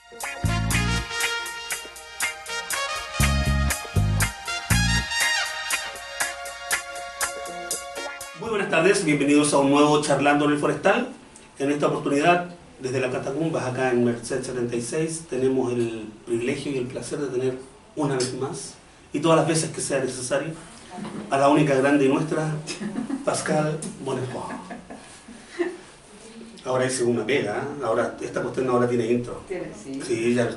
Muy buenas tardes, bienvenidos a un nuevo Charlando en el Forestal. En esta oportunidad, desde las catacumbas acá en Merced 76, tenemos el privilegio y el placer de tener una vez más, y todas las veces que sea necesario, a la única grande nuestra, Pascal Bonnefoy. Ahora hice una pega, ¿eh? Ahora, esta cuestión ahora tiene intro. Sí, ya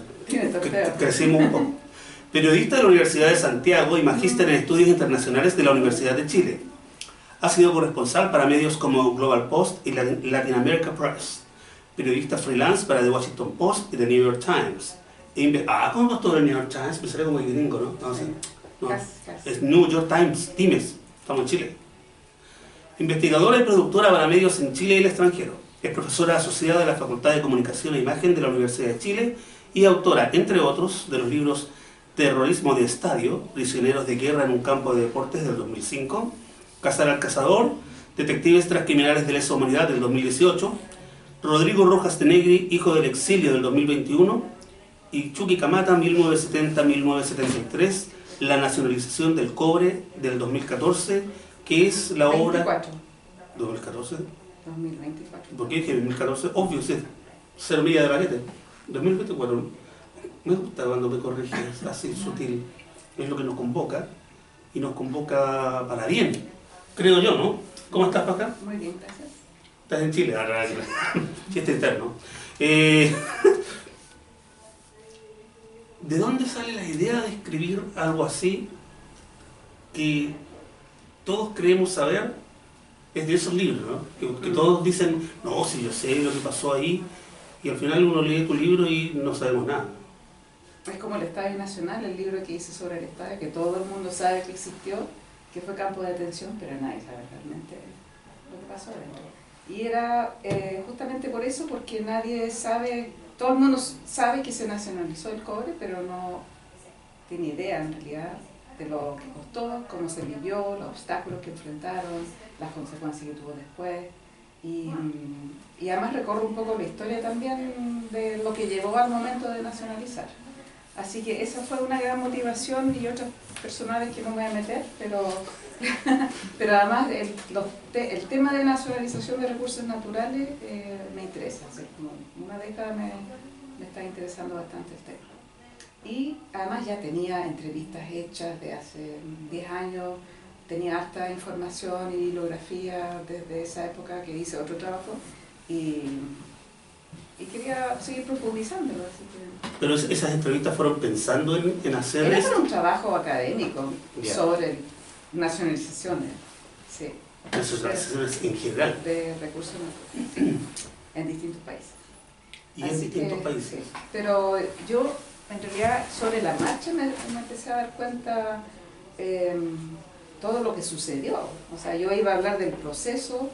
crecimos un poco. Periodista de la Universidad de Santiago y magíster en estudios internacionales de la Universidad de Chile. Ha sido corresponsal para medios como Global Post y Latin America Press. Periodista freelance para The Washington Post y The New York Times. ¿Cómo es todo el New York Times? Me sale como el gringo, ¿no? No, sí. No. Es New York Times, Times. Estamos en Chile. Investigadora y productora para medios en Chile y el extranjero. Es profesora asociada de la Facultad de Comunicación e Imagen de la Universidad de Chile y autora, entre otros, de los libros Terrorismo de Estadio, Prisioneros de Guerra en un campo de deportes del 2005, Cazar al Cazador, Detectives tras Criminales de lesa humanidad del 2018, Rodrigo Rojas Tenegri, Hijo del Exilio del 2021 y Chuquicamata 1970-1973, La nacionalización del cobre del 2014, que es la obra... 24. ¿2014? 2024. ¿Por qué dije 2014? Obvio, sí. 0 millas de paquete. 2024. Me gusta cuando me corriges, así sutil. Es lo que nos convoca, y nos convoca para bien. Creo yo, ¿no? ¿Cómo estás, Paca? Muy bien, gracias. ¿Estás en Chile? Chiste interno. ¿De dónde sale la idea de escribir algo así que todos creemos saber? Es de esos libros, ¿no? Que todos dicen, no, si yo sé lo que pasó ahí, y al final uno lee tu libro y no sabemos nada. Es como el Estadio Nacional, el libro que hice sobre el estadio, que todo el mundo sabe que existió, que fue campo de detención, pero nadie sabe realmente lo que pasó adentro. Y era justamente por eso, porque nadie sabe, todo el mundo sabe que se nacionalizó el cobre, pero no tiene idea en realidad de lo que costó, cómo se vivió, los obstáculos que enfrentaron, las consecuencias que tuvo después. Y además recorro un poco la historia también de lo que llevó al momento de nacionalizar. Así que esa fue una gran motivación y otras personales que no me voy a meter, pero además el tema de nacionalización de recursos naturales me interesa. Hace como una década me está interesando bastante el tema. Y además ya tenía entrevistas hechas de hace 10 años, tenía harta información y bibliografía desde esa época que hice otro trabajo y quería seguir profundizándolo. Así que... Pero esas entrevistas fueron pensando en hacer... Era un trabajo académico sobre nacionalizaciones, sí. Nacionalizaciones en general. De recursos naturales en distintos países. Y en distintos países. Sí. Pero yo, en realidad, sobre la marcha me empecé a dar cuenta todo lo que sucedió. O sea, yo iba a hablar del proceso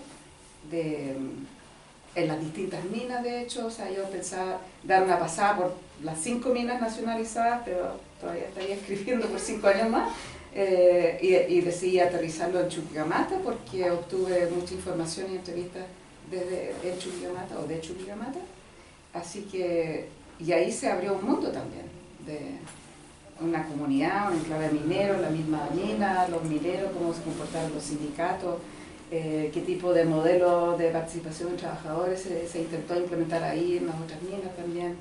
en las distintas minas, de hecho. O sea, yo pensaba dar una pasada por las 5 minas nacionalizadas, pero todavía estaría escribiendo por 5 años más. Y decidí aterrizarlo en Chuquicamata porque obtuve mucha información y entrevistas en Chuquicamata o de Chuquicamata. Así que, y ahí se abrió un mundo también, de una comunidad, un enclave minero, la misma mina, los mineros, cómo se comportaron los sindicatos, qué tipo de modelo de participación de trabajadores se intentó implementar ahí en las otras minas también.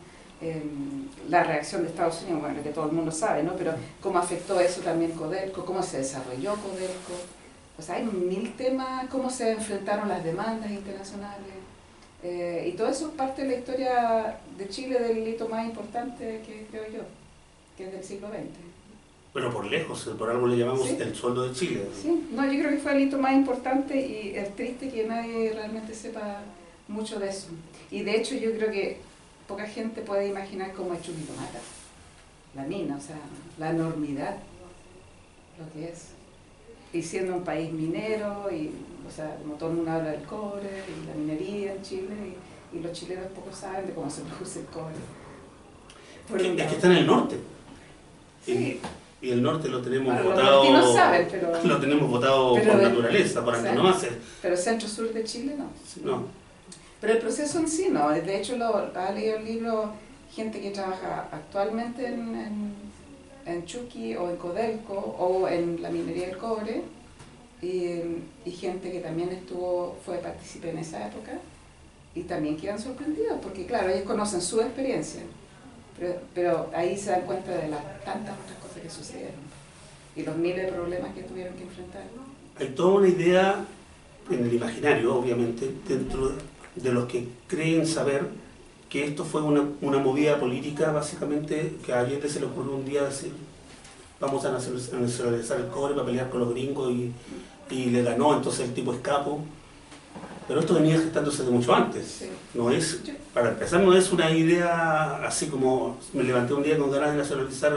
La reacción de Estados Unidos, bueno, que todo el mundo sabe, ¿no? Pero cómo afectó eso también Codelco, cómo se desarrolló Codelco. O sea, hay 1000 temas, cómo se enfrentaron las demandas internacionales. Y todo eso es parte de la historia de Chile, del hito más importante que creo yo, que es del siglo XX. Pero por lejos, por algo le llamamos ¿Sí? El sueldo de Chile. Sí, no, yo creo que fue el hito más importante y es triste que nadie realmente sepa mucho de eso. Y de hecho yo creo que poca gente puede imaginar cómo es Chuquicamata, la mina, o sea, la enormidad, lo que es. Y siendo un país minero, y, o sea, como todo el mundo habla del cobre y la minería en Chile, y los chilenos poco saben de cómo se produce el cobre. Es que está en el norte. Sí. Y el norte lo tenemos bueno, votado. Los no saben, pero. Lo tenemos votado por naturaleza, por antonomasia. Pero centro-sur de Chile no. No. Pero el proceso en sí no. De hecho, ha leído el libro gente que trabaja actualmente en Chuqui o en Codelco o en la minería del cobre, y gente que también fue partícipe en esa época, y también quedan sorprendidos, porque claro, ellos conocen su experiencia, pero ahí se dan cuenta de las tantas otras cosas que sucedieron y los miles de problemas que tuvieron que enfrentar. Hay toda una idea en el imaginario, obviamente, dentro de los que creen saber que esto fue una movida política, básicamente, que a Allende se le ocurrió un día decir, vamos a nacionalizar el cobre para pelear con los gringos, y le ganó, entonces el tipo escapó. Pero esto venía gestándose de mucho antes. Sí. No es, para empezar, no es una idea así como me levanté un día con ganas de nacionalizar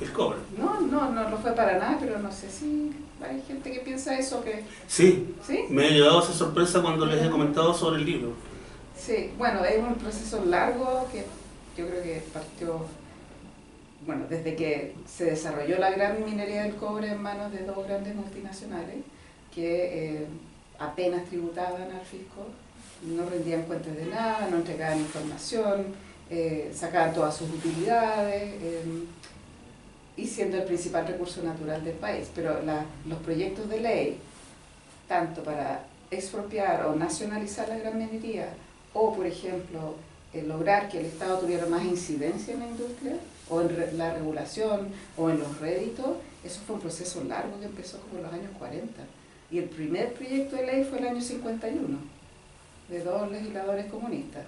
el cobre. No lo fue para nada, pero no sé si hay gente que piensa eso. Sí, ¿Sí? Me he llevado esa sorpresa cuando les he comentado sobre el libro. Sí, bueno, es un proceso largo que yo creo que partió, bueno, desde que se desarrolló la gran minería del cobre en manos de dos grandes multinacionales que apenas tributaban al fisco, no rendían cuentas de nada, no entregaban información, sacaban todas sus utilidades, y siendo el principal recurso natural del país. Pero los proyectos de ley, tanto para expropiar o nacionalizar la gran minería, o por ejemplo, lograr que el Estado tuviera más incidencia en la industria, o en la regulación, o en los réditos, eso fue un proceso largo que empezó como en los años 40. Y el primer proyecto de ley fue el año 51, de dos legisladores comunistas.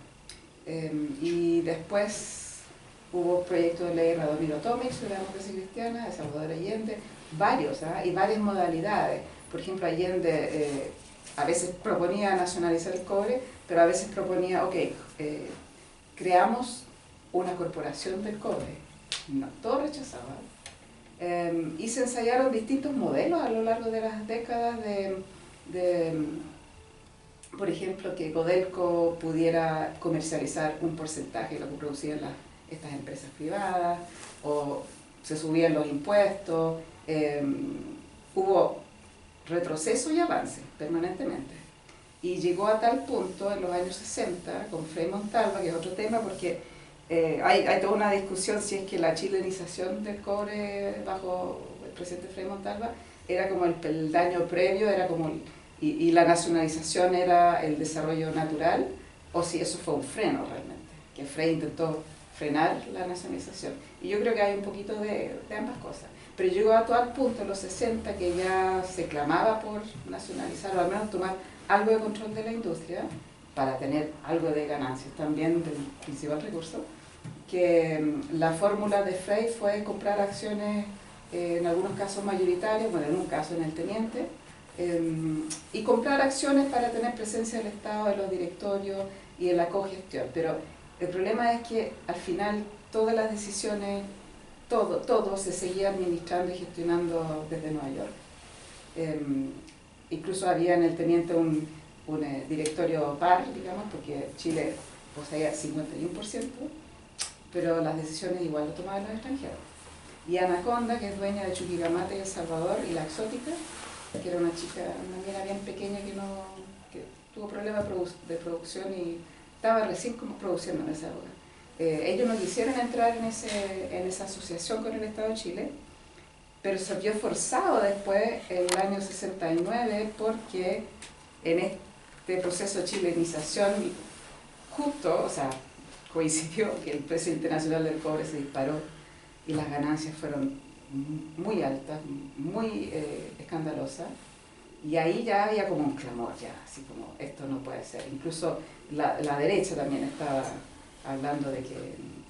Y después hubo proyectos de ley de Radomiro Tomic sobre la democracia cristiana, de Salvador Allende, varios, y varias modalidades. Por ejemplo, Allende a veces proponía nacionalizar el cobre, pero a veces proponía, creamos una corporación del cobre. No, todo rechazaba. Y se ensayaron distintos modelos a lo largo de las décadas por ejemplo, que Codelco pudiera comercializar un porcentaje de lo que producían estas empresas privadas, o se subían los impuestos. Hubo retroceso y avance permanentemente. Y llegó a tal punto en los años 60 con Frei Montalva, que es otro tema, porque hay toda una discusión si es que la chilenización del cobre bajo el presidente Frei Montalva era como el peldaño previo, era como y la nacionalización era el desarrollo natural, o si eso fue un freno realmente, que Frei intentó frenar la nacionalización. Y yo creo que hay un poquito de ambas cosas. Pero llegó a tal punto en los 60 que ya se clamaba por nacionalizar, o al menos tomar algo de control de la industria, para tener algo de ganancias también del principal recurso, que la fórmula de Frei fue comprar acciones, en algunos casos mayoritarias, bueno, en un caso en el Teniente, y comprar acciones para tener presencia del Estado en los directorios y en la cogestión. Pero el problema es que al final todas las decisiones, todo se seguía administrando y gestionando desde Nueva York. Incluso había en el Teniente un directorio par, digamos, porque Chile poseía 51%, pero las decisiones igual lo tomaban los extranjeros. Y Anaconda, que es dueña de Chuquicamata y El Salvador, y La Exótica, que era una mina bien pequeña que tuvo problemas de producción y estaba recién como produciendo en esa época. Ellos no quisieron entrar en esa asociación con el Estado de Chile, pero se vio forzado después, en el año 69, porque en este proceso de chilenización, justo, coincidió que el precio internacional del cobre se disparó y las ganancias fueron muy altas, muy escandalosas, y ahí ya había como un clamor, así como esto no puede ser. Incluso la derecha también estaba hablando de que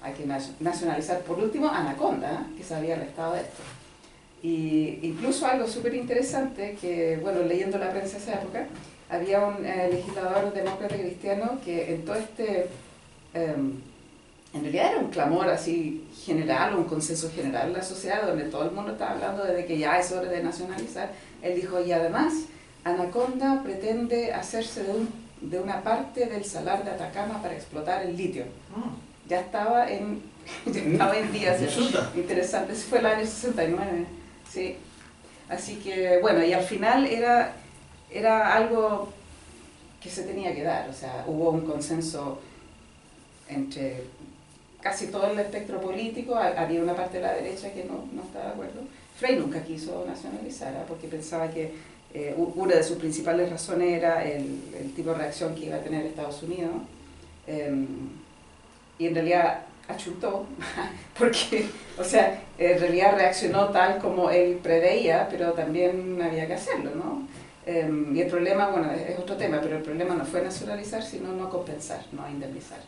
hay que nacionalizar, por último, Anaconda, que se había arrestado de esto. Y incluso algo súper interesante, que, bueno, leyendo la prensa de esa época, había un legislador demócrata cristiano que en todo en realidad era un clamor así general, un consenso general en la sociedad, donde todo el mundo estaba hablando de que ya es hora de nacionalizar. Él dijo, y además, Anaconda pretende hacerse de una parte del salar de Atacama para explotar el litio. Ya estaba en días. Interesante, ese fue el año 69. Sí. Así que, bueno, y al final era algo que se tenía que dar, hubo un consenso entre casi todo el espectro político, había una parte de la derecha que no estaba de acuerdo. Frei nunca quiso nacionalizar, porque pensaba que una de sus principales razones era el tipo de reacción que iba a tener Estados Unidos, y en realidad achuntó, porque, o sea, en realidad reaccionó tal como él preveía, pero también había que hacerlo, ¿no? Y el problema, bueno, es otro tema, pero el problema no fue nacionalizar, sino no compensar, no indemnizar.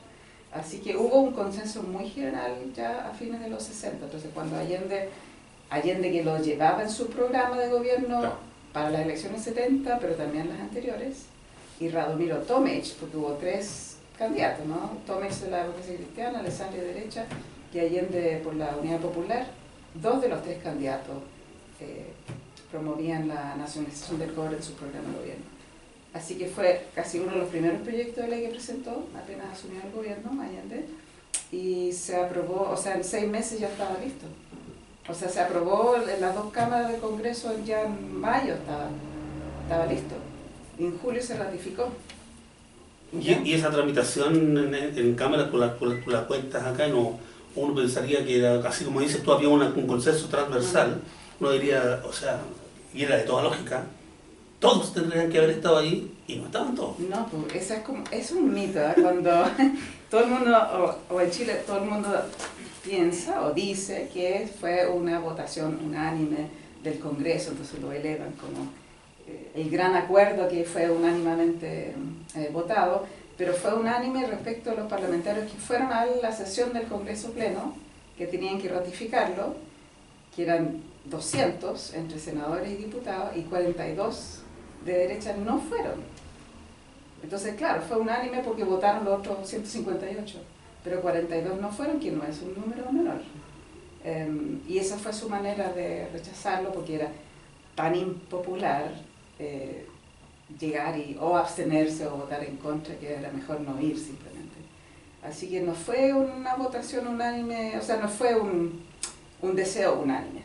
Así que hubo un consenso muy general ya a fines de los 60, entonces cuando Allende que lo llevaba en su programa de gobierno para las elecciones 70, pero también las anteriores, y Radomiro Tomic, porque hubo 3 candidatos, ¿no? Tomic de la democracia cristiana, Alessandri de derecha, y Allende por la Unidad Popular. 2 de los 3 candidatos promovían la nacionalización del cobre en su programa de gobierno. Así que fue casi uno de los primeros proyectos de ley que presentó, apenas asumió el gobierno, Allende, y se aprobó, o sea, en 6 meses ya estaba listo. O sea, se aprobó en las 2 cámaras del Congreso, ya en mayo estaba listo. Y en julio se ratificó. Y esa tramitación en cámara, tú la cuentas acá, no, uno pensaría que era, así como dices tú, había un consenso transversal, uno diría, o sea, y era de toda lógica, todos tendrían que haber estado ahí y no estaban todos. No, pues esa es un mito, ¿eh? Cuando todo el mundo, o en Chile, todo el mundo piensa o dice que fue una votación unánime del Congreso, entonces lo elevan como el gran acuerdo que fue unánimemente votado, pero fue unánime respecto a los parlamentarios que fueron a la sesión del Congreso Pleno, que tenían que ratificarlo, que eran 200 entre senadores y diputados, y 42 de derecha no fueron. Entonces, claro, fue unánime porque votaron los otros 158, pero 42 no fueron, que no es un número menor. Y esa fue su manera de rechazarlo, porque era tan impopular llegar o abstenerse o votar en contra, que era mejor no ir simplemente. Así que no fue una votación unánime, o sea, no fue un deseo unánime,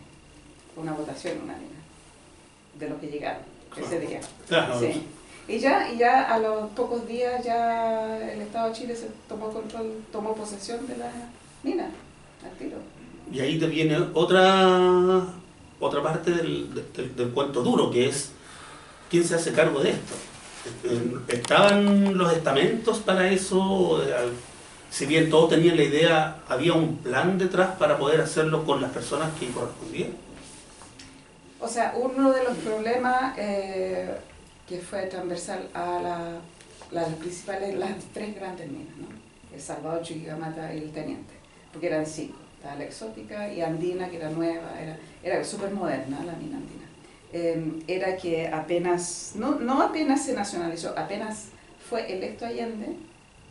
fue una votación unánime de los que llegaron ese día. Claro. Sí. Y ya a los pocos días ya el Estado de Chile se tomó posesión de la mina, al tiro. Y ahí te viene otra parte del cuento duro, que es quién se hace cargo de esto. ¿Estaban los estamentos para eso? Si bien todos tenían la idea, ¿había un plan detrás para poder hacerlo con las personas que correspondían? O sea, uno de los problemas que fue transversal a las 3 grandes minas, ¿no? El Salvador, Chuquicamata y el Teniente, porque eran 5. Estaba la Exótica y Andina, que era nueva, era súper moderna la mina andina. Era que apenas, no apenas se nacionalizó, apenas fue electo Allende,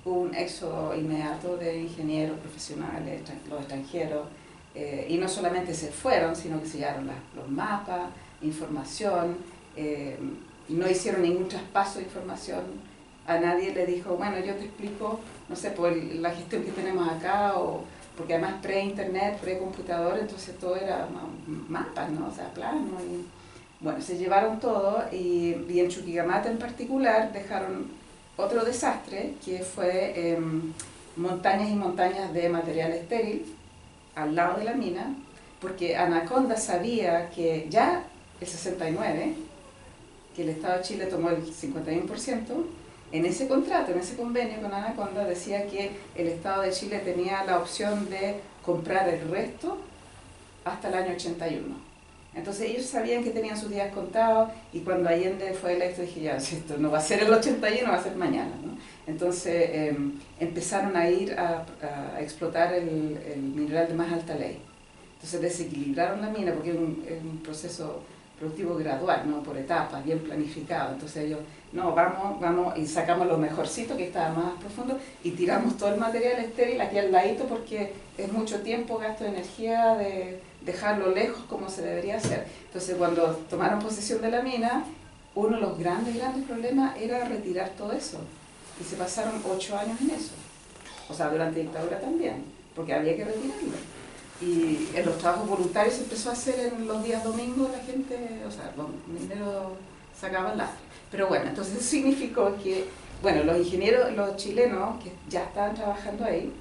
hubo un éxodo inmediato de ingenieros profesionales, los extranjeros, y no solamente se fueron, sino que se llevaron los mapas, información, no hicieron ningún traspaso de información, a nadie le dijo, bueno, yo te explico, no sé, por la gestión que tenemos acá, porque además pre-internet, pre-computador, entonces todo era mapas, ¿no? O sea, planos. Bueno, se llevaron todo y en Chuquicamata en particular dejaron otro desastre, que fue montañas y montañas de material estéril al lado de la mina, porque Anaconda sabía que ya el 69, que el Estado de Chile tomó el 51%, en ese contrato, en ese convenio con Anaconda decía que el Estado de Chile tenía la opción de comprar el resto hasta el año 81. Entonces ellos sabían que tenían sus días contados, y cuando Allende fue electo dije, ya, si esto no va a ser el 81, va a ser mañana, ¿no? Entonces empezaron a ir a explotar el mineral de más alta ley. Entonces desequilibraron la mina, porque es un proceso productivo gradual, ¿no? Por etapas, bien planificado. Entonces ellos, no, vamos y sacamos lo mejorcito que estaba más profundo y tiramos todo el material estéril aquí al ladito, porque es mucho tiempo, gasto de energía de dejarlo lejos como se debería hacer. Entonces cuando tomaron posesión de la mina, uno de los grandes problemas era retirar todo eso. Y se pasaron 8 años en eso. O sea, durante la dictadura también, porque había que retirarlo. Y en los trabajos voluntarios se empezó a hacer en los días domingos, la gente, o sea, los mineros sacaban lastre. Pero bueno, entonces eso significó que, bueno, los ingenieros, los chilenos que ya estaban trabajando ahí,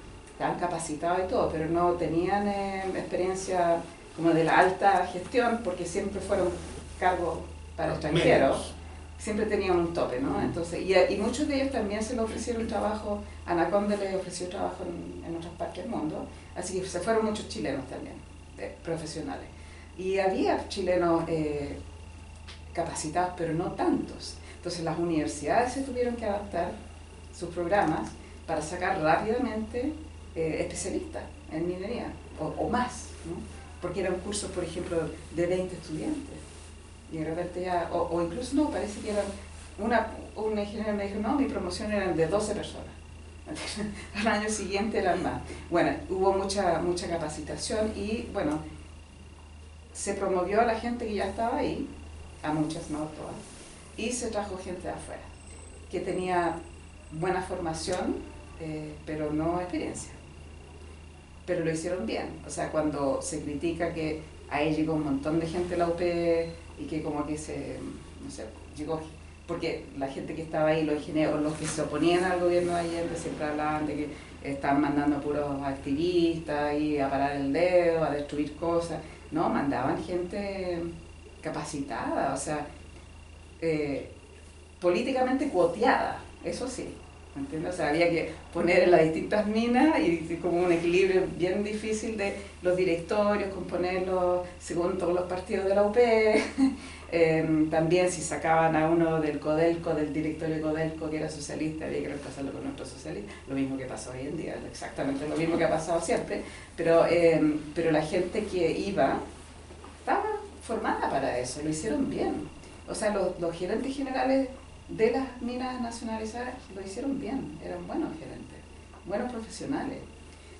estaban capacitados y todo, pero no tenían experiencia como de la alta gestión, porque siempre fueron cargos para extranjeros, siempre tenían un tope, ¿no? Entonces, y muchos de ellos también se les ofrecieron trabajo, Anaconda les ofreció trabajo en otras partes del mundo, así que se fueron muchos chilenos también, profesionales. Y había chilenos capacitados, pero no tantos. Entonces las universidades se tuvieron que adaptar sus programas para sacar rápidamente especialistas en minería, o más, ¿no? Porque eran cursos, por ejemplo, de 20 estudiantes. Y de repente ya, o incluso no, parece que eran, un ingeniero me dijo, no, mi promoción eran de 12 personas. Al año siguiente eran más. Bueno, hubo mucha capacitación y, bueno, se promovió a la gente que ya estaba ahí, a muchas, no todas, y se trajo gente de afuera, que tenía buena formación, pero no experiencia. Pero lo hicieron bien. O sea, cuando se critica que ahí llegó un montón de gente de la UP y que como que no sé, llegó, porque la gente que estaba ahí, los ingenieros, los que se oponían al gobierno de Allende, siempre hablaban de que estaban mandando puros activistas ahí a parar el dedo, a destruir cosas. No, mandaban gente capacitada, o sea, políticamente cuoteada, eso sí. ¿Entiendes? O sea, había que poner en las distintas minas y como un equilibrio bien difícil de los directorios, componerlos según todos los partidos de la UP. También si sacaban a uno del Codelco, del directorio de Codelco que era socialista, había que reemplazarlo con otro socialista. Lo mismo que pasa hoy en día, exactamente lo mismo que ha pasado siempre. Pero la gente que iba estaba formada para eso, lo hicieron bien. O sea, los gerentes generales de las minas nacionalizadas lo hicieron bien, eran buenos gerentes, buenos profesionales.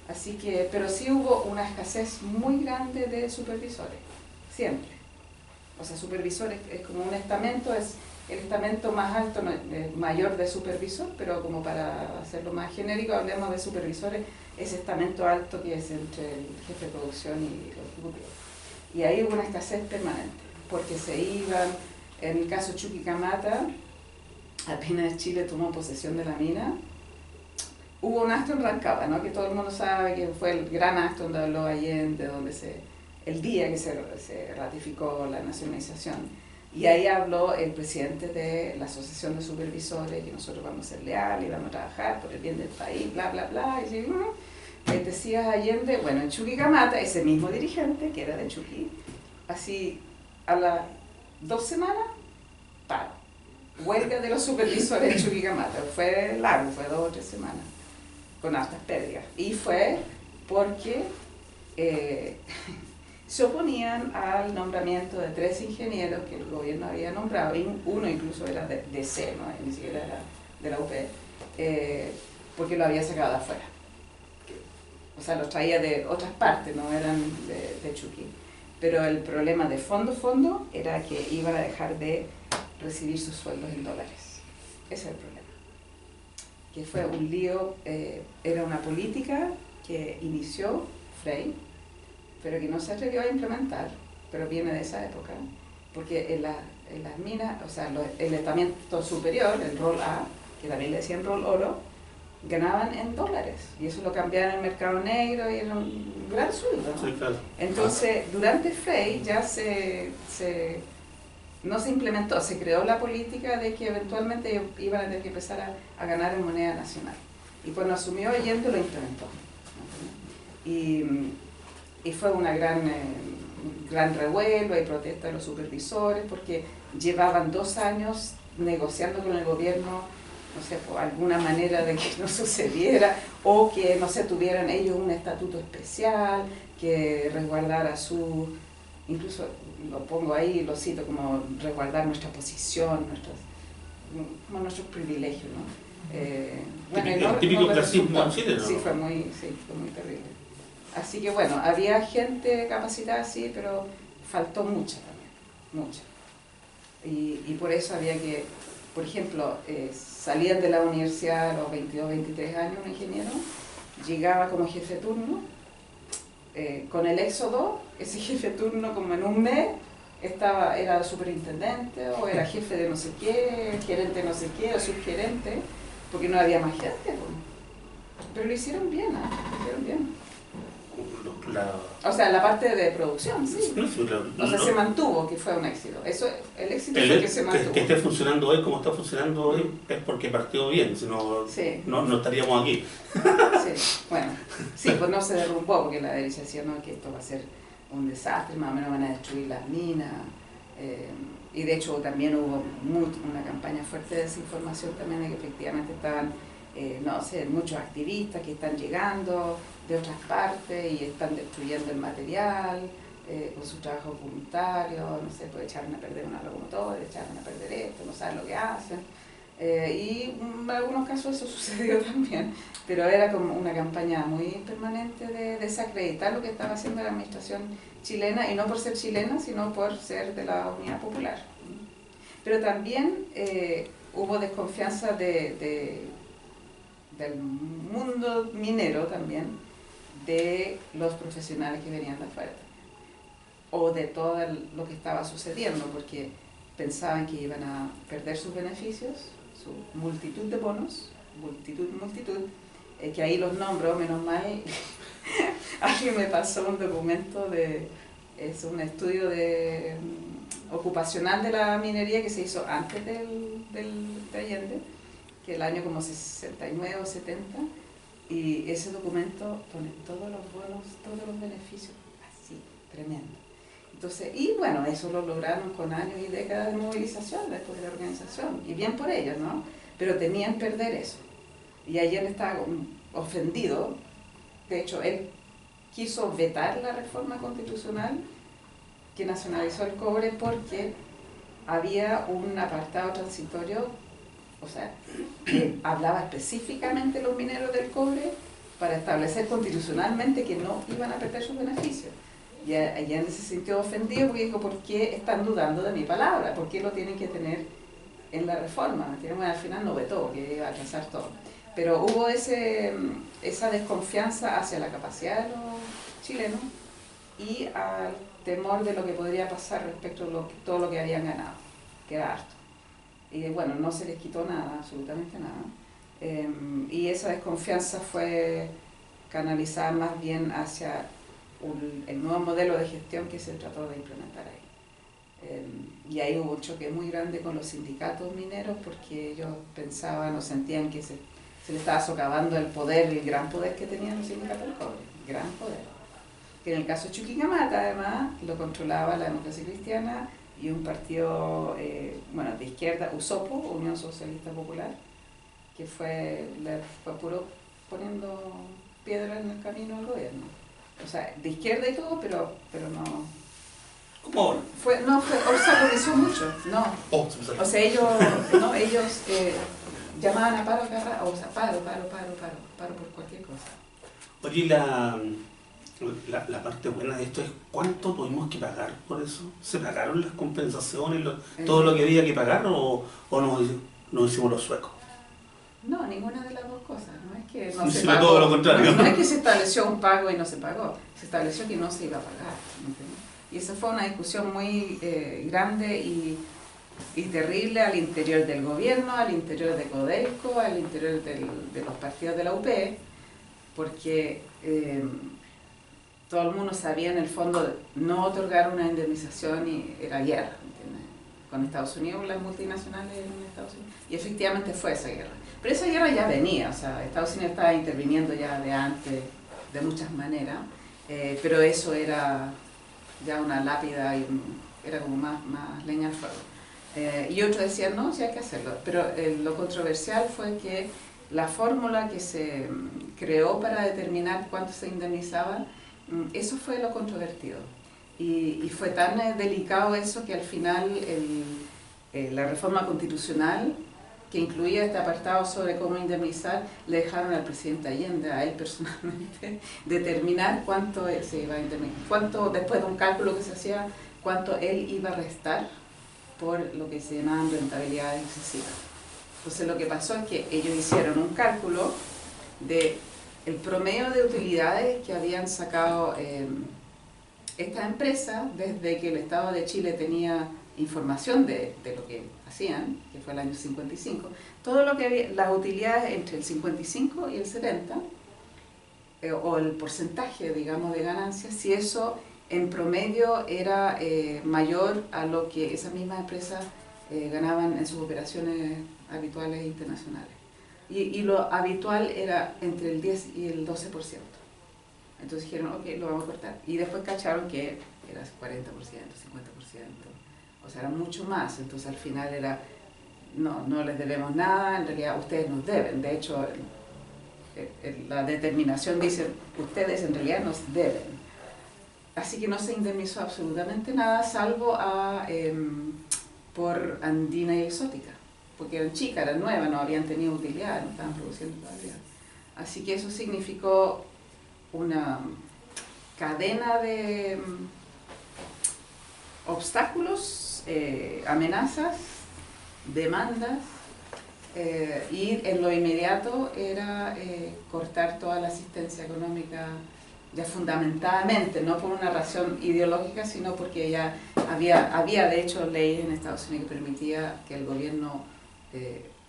Así que, pero sí hubo una escasez muy grande de supervisores, siempre. O sea, supervisores es como un estamento, es el estamento más alto, mayor de supervisor, pero como para hacerlo más genérico, hablemos de supervisores, ese estamento alto que es entre el jefe de producción y los ejecutivos. Y ahí hubo una escasez permanente, porque se iban, en el caso Chuquicamata, apenas Chile tomó posesión de la mina, hubo un acto en Rancagua, ¿no? Que todo el mundo sabe que fue el gran acto donde habló Allende, el día que se ratificó la nacionalización. Y ahí habló el presidente de la Asociación de Supervisores, que nosotros vamos a ser leales y vamos a trabajar por el bien del país, bla, bla, bla. Y decía Allende, bueno, en Chuquicamata, ese mismo dirigente, que era de Chuqui, así a las 2 semanas, paro. Huelga de los supervisores en Chuquicamata. Fue largo, fue 2 o 3 semanas, con altas pérdidas. Y fue porque se oponían al nombramiento de 3 ingenieros que el gobierno había nombrado, y uno incluso era de C, ¿no? Ni siquiera era de la UP, porque lo había sacado de afuera. O sea, los traía de otras partes, no eran de Chuqui. Pero el problema de fondo era que iban a dejar de recibir sus sueldos en dólares. Ese es el problema. Que fue un lío, era una política que inició Frei, pero que no se atrevió a implementar, pero viene de esa época, porque en las minas, o sea, el estamento superior, el rol A, que también le decían rol oro, ganaban en dólares, y eso lo cambiaban en el mercado negro y era un gran sueldo, ¿no? Sí, claro. Entonces, durante Frei ya no se implementó, se creó la política de que eventualmente iban a tener que empezar a ganar en moneda nacional. Y cuando asumió Allende lo implementó. Y fue una gran revuelo y protesta de los supervisores, porque llevaban 2 años negociando con el gobierno, no sé, por alguna manera de que no sucediera, o que, no sé, tuvieran ellos un estatuto especial, que resguardara incluso lo pongo ahí, lo cito como resguardar nuestra posición, nuestros privilegios, ¿no? El típico clasismo chileno. Sí, fue muy terrible. Así que bueno, había gente capacitada, sí, pero faltó mucha también, mucha. Y por eso había que, por ejemplo, salían de la universidad a los 22, 23 años un ingeniero, llegaba como jefe de turno, con el éxodo, ese jefe de turno como en un mes era superintendente o era jefe de no sé qué, gerente de no sé qué o subgerente, porque no había más gente. Pero lo hicieron bien, ¿eh? Lo hicieron bien. O sea, la parte de producción, sí. O sea, se mantuvo, que fue un éxito. Eso, el éxito fue que se mantuvo. Que esté funcionando hoy como está funcionando hoy es porque partió bien, si no, sí. no estaríamos aquí. Sí, bueno, sí, pues no se derrumbó porque la derecha decía no, que esto va a ser un desastre, más o menos van a destruir las minas. Y de hecho también hubo una campaña fuerte de desinformación también de que efectivamente estaban, no sé, muchos activistas que están llegando de otras partes y están destruyendo el material con su trabajo voluntario, no sé, pues echaron a perder una locomotora, echaron a perder esto, no saben lo que hacen. Y en algunos casos eso sucedió también, pero era como una campaña muy permanente de desacreditar lo que estaba haciendo la administración chilena, y no por ser chilena, sino por ser de la Unidad Popular. Pero también hubo desconfianza del mundo minero también, de los profesionales que venían de afuera, o de todo lo que estaba sucediendo, porque pensaban que iban a perder sus beneficios, su multitud de bonos, multitud, que ahí los nombro, menos mal. Alguien me pasó un documento es un estudio ocupacional de la minería que se hizo antes de Allende, que el año como 69 o 70, y ese documento pone todos los bonos, todos los beneficios, así, tremendo. Entonces, y bueno, eso lo lograron con años y décadas de movilización después de la organización, y bien por ellos, ¿no? Pero tenían que perder eso. Y ayer estaba ofendido, de hecho, él quiso vetar la reforma constitucional que nacionalizó el cobre porque había un apartado transitorio, o sea, que hablaba específicamente de los mineros del cobre para establecer constitucionalmente que no iban a perder sus beneficios. Y Allende se sintió ofendido porque dijo, ¿por qué están dudando de mi palabra? ¿Por qué lo tienen que tener en la reforma? Bueno, al final no vetó, porque iba a alcanzar todo. Pero hubo esa desconfianza hacia la capacidad de los chilenos y al temor de lo que podría pasar respecto a todo lo que habían ganado, que era harto. Y bueno, no se les quitó nada, absolutamente nada. Y esa desconfianza fue canalizada más bien hacia el nuevo modelo de gestión que se trató de implementar ahí. Y ahí hubo un choque muy grande con los sindicatos mineros porque ellos pensaban o sentían que se le estaba socavando el poder, el gran poder que tenían los sindicatos del cobre, gran poder. Que en el caso de Chuquicamata, además, lo controlaba la Democracia Cristiana y un partido, bueno, de izquierda, USOPO, Unión Socialista Popular, que le fue puro poniendo piedra en el camino al gobierno. O sea, de izquierda y todo, pero no. ¿Cómo ahora? Obstaculizó mucho, no. O sea, ellos llamaban a paro, o sea, paro por cualquier cosa. Oye, la parte buena de esto es ¿cuánto tuvimos que pagar por eso? ¿Se pagaron las compensaciones, todo lo que había que pagar o nos hicimos los suecos? No, ninguna de las dos cosas. No es que no se pagó. Todo lo contrario. No es que se estableció un pago y no se pagó. Se estableció que no se iba a pagar. ¿Entiendes? Y esa fue una discusión muy grande y terrible al interior del gobierno, al interior de Codelco, al interior de los partidos de la UP, porque todo el mundo sabía en el fondo no otorgar una indemnización y era guerra, ¿entiendes? Con Estados Unidos, las multinacionales en Estados Unidos, y efectivamente fue esa guerra. Pero esa guerra ya venía, o sea, Estados Unidos estaba interviniendo ya de antes, de muchas maneras, pero eso era ya una lápida y era como más leña al fuego. Y otros decían, no, sí hay que hacerlo, pero lo controversial fue que la fórmula que se creó para determinar cuánto se indemnizaba, eso fue lo controvertido. Y fue tan delicado eso que al final la reforma constitucional, que incluía este apartado sobre cómo indemnizar, le dejaron al presidente Allende, a él personalmente, determinar cuánto se iba a indemnizar, cuánto, después de un cálculo que se hacía, cuánto él iba a restar por lo que se llamaban rentabilidades excesivas. Entonces lo que pasó es que ellos hicieron un cálculo de el promedio de utilidades que habían sacado estas empresas desde que el Estado de Chile tenía información de lo que hacían, que fue el año 55. Todo lo que había, las utilidades entre el 55 y el 70, o el porcentaje, digamos, de ganancias, si eso en promedio era mayor a lo que esas mismas empresas ganaban en sus operaciones habituales internacionales. Y lo habitual era entre el 10 y el 12%. Entonces dijeron, ok, lo vamos a cortar. Y después cacharon que era 40%, 50%, o sea, era mucho más. Entonces al final era, no les debemos nada, en realidad ustedes nos deben. De hecho, la determinación dice, ustedes en realidad nos deben. Así que no se indemnizó absolutamente nada, salvo por andina y exótica, porque eran chicas, eran nuevas, no habían tenido utilidad, no estaban produciendo todavía. Así que eso significó una cadena de obstáculos, amenazas, demandas, y en lo inmediato era cortar toda la asistencia económica, ya fundamentadamente, no por una razón ideológica, sino porque ya había de hecho leyes en Estados Unidos que permitía que el gobierno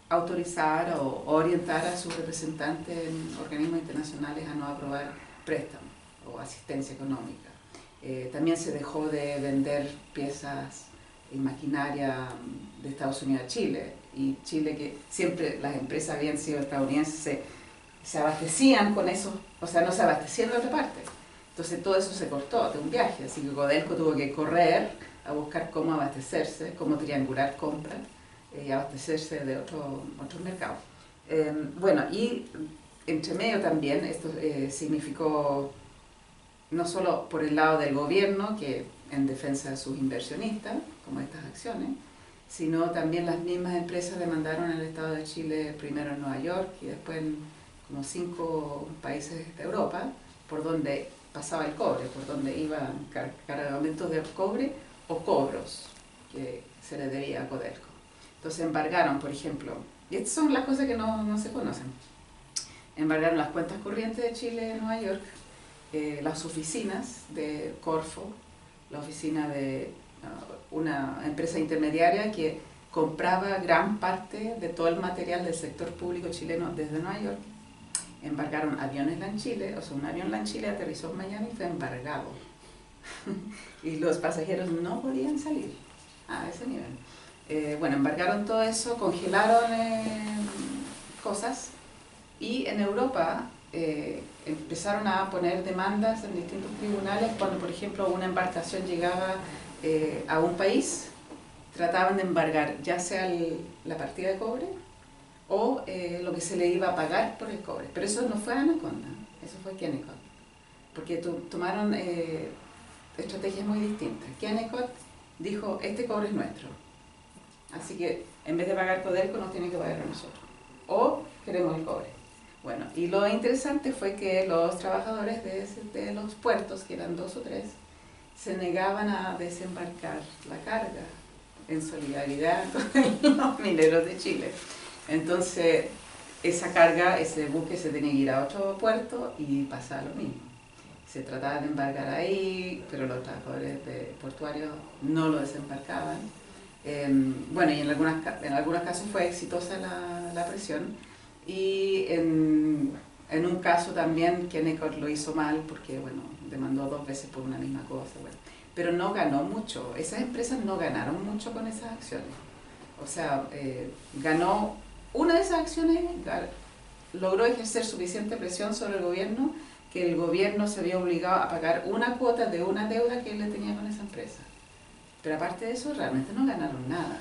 autorizara o orientara a sus representantes en organismos internacionales a no aprobar préstamos o asistencia económica. También se dejó de vender piezas y maquinaria de Estados Unidos a Chile, y Chile, que siempre las empresas habían sido estadounidenses, se abastecían con eso, o sea, no se abastecían de otra parte. Entonces todo eso se cortó de un viaje, así que Codelco tuvo que correr a buscar cómo abastecerse, cómo triangular compras y abastecerse de otros mercados. Bueno, y entre medio también esto significó, no solo por el lado del gobierno, que en defensa de sus inversionistas, como estas acciones, sino también las mismas empresas demandaron al Estado de Chile, primero en Nueva York y después en como 5 países de Europa, por donde pasaba el cobre, por donde iban cargamentos de cobre o cobros que se le debía a Codelco. Entonces embargaron, por ejemplo, y estas son las cosas que no se conocen, embargaron las cuentas corrientes de Chile en Nueva York, las oficinas de Corfo, la oficina de una empresa intermediaria que compraba gran parte de todo el material del sector público chileno desde Nueva York. Embargaron aviones LAN Chile, o sea, un avión LAN Chile aterrizó en Miami y fue embargado. Y los pasajeros no podían salir a ese nivel. Bueno, embargaron todo eso, congelaron cosas, y en Europa empezaron a poner demandas en distintos tribunales cuando, por ejemplo, una embarcación llegaba a un país, trataban de embargar ya sea la partida de cobre o lo que se le iba a pagar por el cobre. Pero eso no fue Anaconda, eso fue Kennecott, porque tomaron estrategias muy distintas. Kennecott dijo, este cobre es nuestro, así que en vez de pagar Codelco nos tiene que pagar a nosotros, o queremos el cobre. Bueno, y lo interesante fue que los trabajadores de los puertos, que eran 2 o 3, se negaban a desembarcar la carga en solidaridad con los mineros de Chile. Entonces, esa carga, ese buque se tenía que ir a otro puerto y pasaba lo mismo. Se trataba de embarcar ahí, pero los trabajadores portuarios no lo desembarcaban. Bueno, y en algunos casos fue exitosa la presión, y en un caso también Kennecott lo hizo mal porque, bueno, demandó 2 veces por una misma cosa, bueno, pero no ganó mucho. Esas empresas no ganaron mucho con esas acciones. O sea, ganó una de esas acciones, logró ejercer suficiente presión sobre el gobierno que el gobierno se vio obligado a pagar una cuota de una deuda que él le tenía con esa empresa. Pero aparte de eso, realmente no ganaron nada.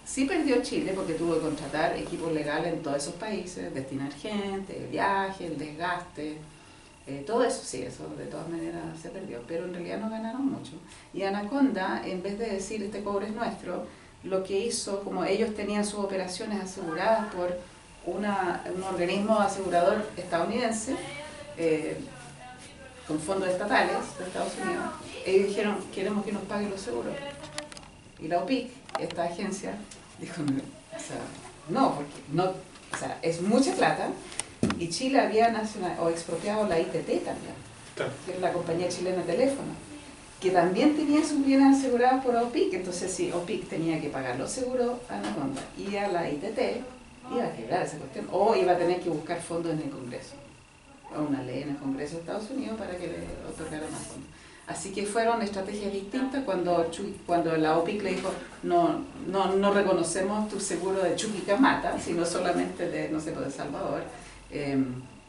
Sí perdió Chile porque tuvo que contratar equipos legales en todos esos países, destinar gente, el viaje, el desgaste, todo eso sí, eso de todas maneras se perdió, pero en realidad no ganaron mucho. Y Anaconda, en vez de decir este cobre es nuestro, lo que hizo, como ellos tenían sus operaciones aseguradas por un organismo asegurador estadounidense, con fondos estatales de Estados Unidos, ellos dijeron, queremos que nos paguen los seguros. Y la OPIC, esta agencia, dijo, o sea, no, porque no, o sea, es mucha plata, y Chile había expropiado la ITT también, claro, que es la compañía chilena de teléfono, que también tenía sus bienes asegurados por OPIC. Entonces si OPIC tenía que pagar los seguros a Anaconda y a la ITT, iba a quebrar esa cuestión, o iba a tener que buscar fondos en el Congreso. una ley en el Congreso de Estados Unidos para que le otorgaran más fondos. Así que fueron estrategias distintas cuando la OPIC le dijo no reconocemos tu seguro de Chuquicamata, sino solamente de, no sé, de Salvador.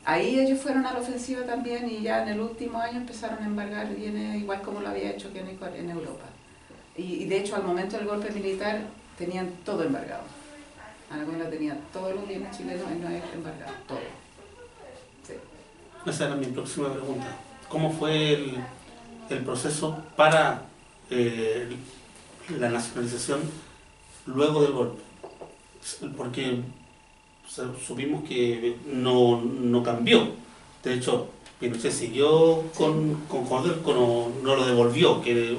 Ahí ellos fueron a la ofensiva también y ya en el último año empezaron a embargar bienes igual como lo había hecho en Europa. Y de hecho al momento del golpe militar tenían todo embargado. Anagüela tenía todos los bienes chilenos y no había embargado, todo. Sí. Esa era mi próxima pregunta. ¿Cómo fue el proceso para la nacionalización luego del golpe? Porque supimos que no cambió. De hecho, Pinochet siguió con Codelco, no lo devolvió, que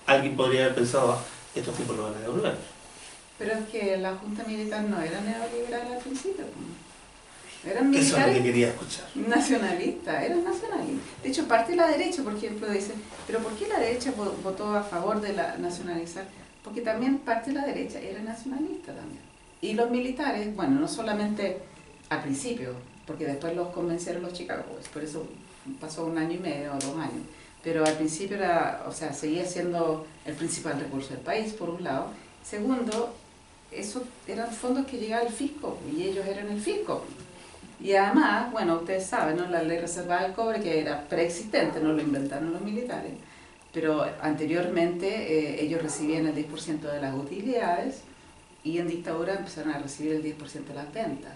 alguien podría haber pensado, estos tipos lo van a devolver. Pero es que la Junta Militar no era neoliberal al principio. Eran militares. Eso es lo que quería escuchar. Nacionalistas, eran nacionalistas. De hecho, parte de la derecha, por ejemplo, dice, pero ¿por qué la derecha votó a favor de nacionalizar? Porque también parte de la derecha era nacionalista también. Y los militares, bueno, no solamente al principio, porque después los convencieron los Chicago Boys, por eso pasó 1 año y medio o 2 años. Pero al principio seguía siendo el principal recurso del país, por un lado. Segundo, esos eran fondos que llegaban al fisco, y ellos eran el fisco. Y además, bueno, ustedes saben, ¿no? La ley reservada del cobre, que era preexistente, no lo inventaron los militares, pero anteriormente ellos recibían el 10% de las utilidades y en dictadura empezaron a recibir el 10% de las ventas,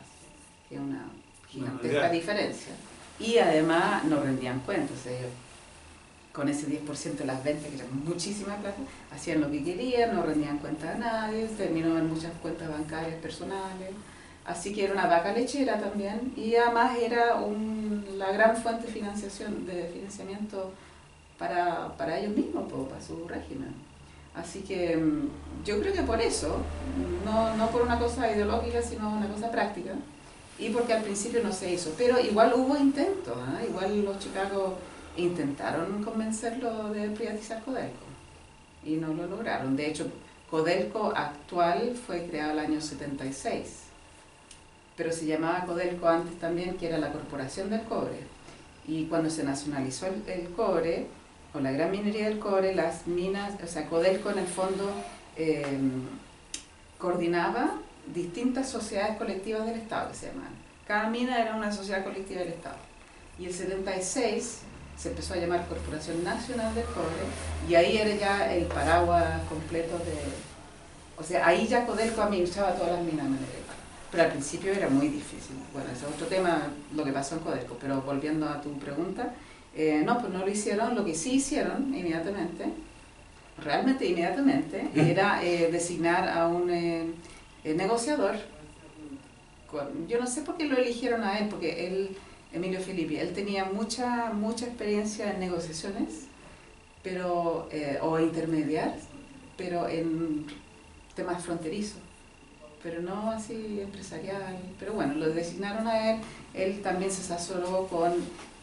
que es una gigantesca diferencia. Y además no rendían cuentas, ellos con ese 10% de las ventas, que eran muchísima plata, hacían lo que querían, no rendían cuenta a nadie, terminó en muchas cuentas bancarias personales. Así que era una vaca lechera también, y además era la gran fuente de financiamiento para ellos mismos, para su régimen. Así que yo creo que por eso, no por una cosa ideológica, sino una cosa práctica, y porque al principio no se hizo. Pero igual hubo intentos, ¿eh? Igual los Chicago intentaron convencerlo de privatizar Codelco, y no lo lograron. De hecho, Codelco actual fue creado el año 76. Pero se llamaba Codelco antes también, que era la Corporación del Cobre. Y cuando se nacionalizó el cobre, o la gran minería del cobre, las minas, o sea, Codelco en el fondo coordinaba distintas sociedades colectivas del Estado, que se llamaban. Cada mina era una sociedad colectiva del Estado. Y el 76 se empezó a llamar Corporación Nacional del Cobre, y ahí era ya el paraguas completo de... O sea, ahí ya Codelco administraba todas las minas mineras. Pero al principio era muy difícil. Bueno, ese es otro tema, lo que pasó en Codelco, pero volviendo a tu pregunta, no, pues no lo hicieron. Lo que sí hicieron inmediatamente, realmente inmediatamente, era designar a un negociador. Yo no sé por qué lo eligieron a él, porque él, Emilio Filippi, él tenía mucha experiencia en negociaciones, pero o intermediar, pero en temas fronterizos, pero no así empresarial. Pero bueno, lo designaron a él también se asesoró con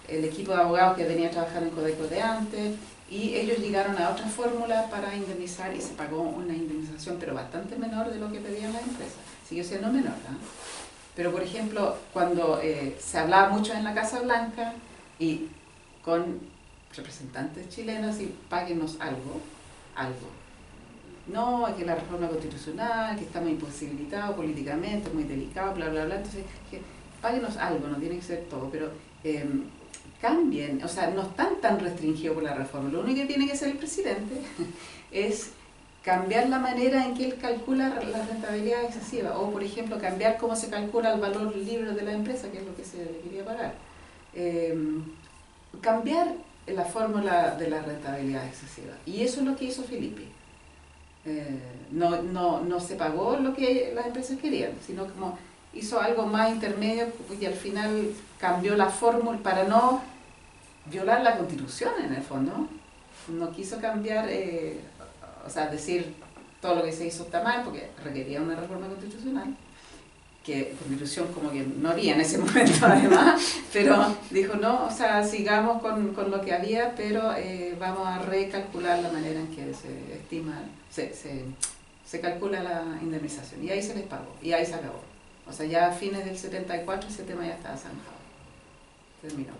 el equipo de abogados que venía trabajando en Codelco de antes, y ellos llegaron a otra fórmula para indemnizar, y se pagó una indemnización, pero bastante menor de lo que pedían las empresas. Siguió siendo menor, ¿no? Pero por ejemplo, cuando se hablaba mucho en la Casa Blanca y con representantes chilenos, y páguenos algo. No, es que la reforma constitucional, que está muy imposibilitado políticamente, muy delicado, bla, bla, bla. Entonces, que páguenos algo, no tiene que ser todo, pero cambien, o sea, no están tan restringidos por la reforma. Lo único que tiene que hacer el presidente es cambiar la manera en que él calcula la rentabilidad excesiva, o por ejemplo, cambiar cómo se calcula el valor libre de la empresa, que es lo que se le quería pagar. Cambiar la fórmula de la rentabilidad excesiva. Y eso es lo que hizo Filippi. No se pagó lo que las empresas querían, sino como hizo algo más intermedio, y al final cambió la fórmula para no violar la Constitución en el fondo. No quiso cambiar, o sea, decir todo lo que se hizo está mal, porque requería una reforma constitucional, que Constitución como que no había en ese momento además, pero dijo no, o sea, sigamos con lo que había, pero vamos a recalcular la manera en que se estima, se calcula la indemnización, y ahí se les pagó, y ahí se acabó. O sea, ya a fines del 74 ese tema ya estaba zanjado. terminó.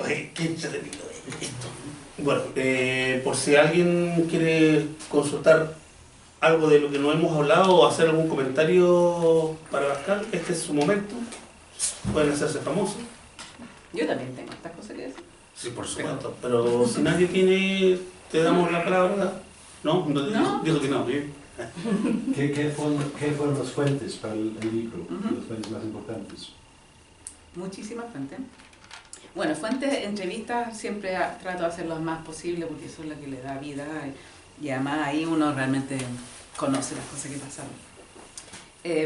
Oye, qué entretenido esto. Bueno, por si alguien quiere consultar algo de lo que no hemos hablado o hacer algún comentario para Pascal, este es su momento. Pueden hacerse famosos. Yo también tengo estas cosas que decir. Sí, por supuesto, pero si nadie tiene, te damos la palabra. ¿No? ¿No? Dijo que no. ¿Qué fueron las fuentes para el libro? Las fuentes más importantes. Muchísimas fuentes. Bueno, fuentes, entrevistas, siempre trato de hacer lo más posible porque eso es lo que le da vida y además ahí uno realmente conoce las cosas que pasaron.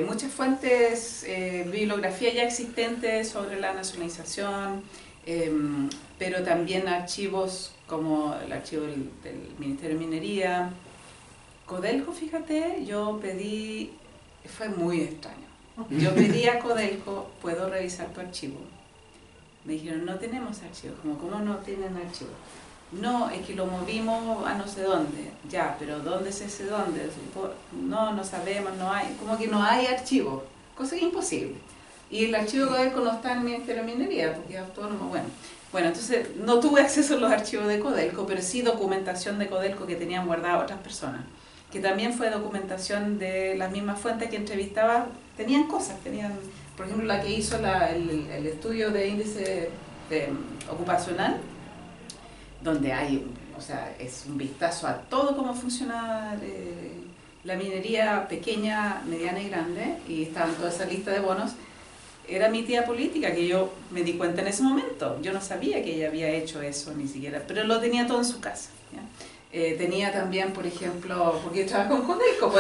Muchas fuentes, bibliografía ya existente sobre la nacionalización, pero también archivos como el archivo del Ministerio de Minería. Codelco, fíjate, yo pedí, fue muy extraño. Yo pedí a Codelco, ¿puedo revisar tu archivo? Me dijeron, no tenemos archivos. ¿Cómo no tienen archivos? No, es que lo movimos a no sé dónde. Ya, pero ¿dónde es ese dónde? No sabemos, no hay. Como que no hay archivos. Cosa que es imposible. Y el archivo de Codelco no está en el Ministerio de Minería, porque es autónomo. Bueno, entonces no tuve acceso a los archivos de Codelco, pero sí documentación de Codelco que tenían guardada otras personas. Que también fue documentación de las mismas fuentes que entrevistaba. Tenían cosas, por ejemplo, la que hizo el estudio de índice ocupacional, donde hay, o sea, es un vistazo a todo cómo funciona la minería pequeña, mediana y grande, y estaba en toda esa lista de bonos. Era mi tía política, que yo me di cuenta en ese momento. Yo no sabía que ella había hecho eso ni siquiera, pero lo tenía todo en su casa, ¿ya? Tenía también, por ejemplo, porque yo trabajaba con Codelco